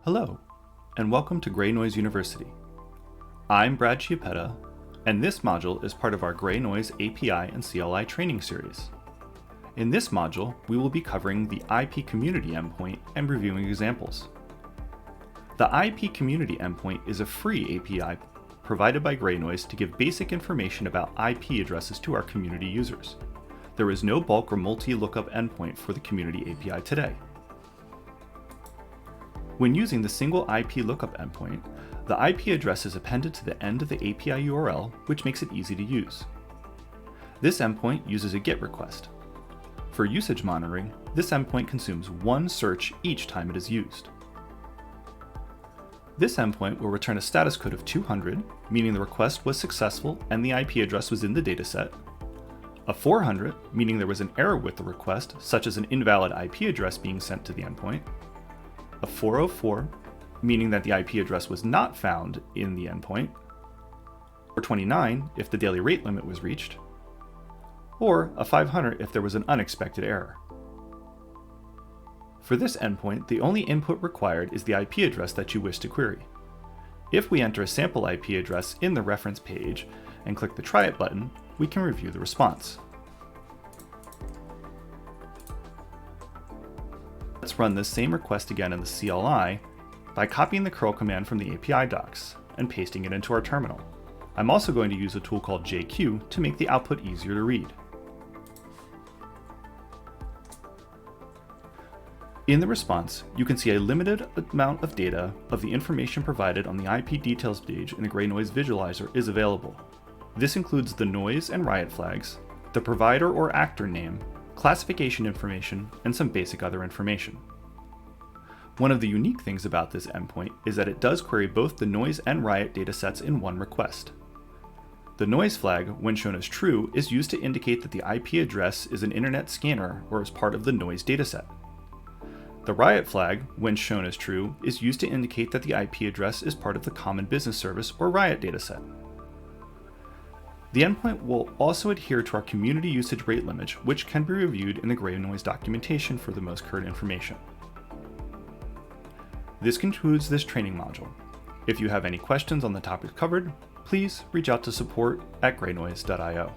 Hello, and welcome to GreyNoise University. I'm Brad Chiappetta, and this module is part of our GreyNoise API and CLI training series. In this module, we will be covering the IP community endpoint and reviewing examples. The IP community endpoint is a free API provided by GreyNoise to give basic information about IP addresses to our community users. There is no bulk or multi-lookup endpoint for the community API today. When using the single IP lookup endpoint, the IP address is appended to the end of the API URL, which makes it easy to use. This endpoint uses a GET request. For usage monitoring, this endpoint consumes one search each time it is used. This endpoint will return a status code of 200, meaning the request was successful and the IP address was in the dataset, a 400, meaning there was an error with the request, such as an invalid IP address being sent to the endpoint, a 404, meaning that the IP address was not found in the endpoint, or 29 if the daily rate limit was reached, or a 500 if there was an unexpected error. For this endpoint, the only input required is the IP address that you wish to query. If we enter a sample IP address in the reference page and click the Try It button, we can review the response. Let's run this same request again in the CLI by copying the curl command from the API docs and pasting it into our terminal. I'm also going to use a tool called JQ to make the output easier to read. In the response, you can see a limited amount of data of the information provided on the IP details page in the GreyNoise visualizer is available. This includes the noise and riot flags, the provider or actor name, classification information, and some basic other information. One of the unique things about this endpoint is that it does query both the noise and riot datasets in one request. The noise flag, when shown as true, is used to indicate that the IP address is an internet scanner or is part of the noise dataset. The riot flag, when shown as true, is used to indicate that the IP address is part of the common business service or riot dataset. The endpoint will also adhere to our community usage rate limit, which can be reviewed in the GreyNoise documentation for the most current information. This concludes this training module. If you have any questions on the topics covered, please reach out to support@greynoise.io.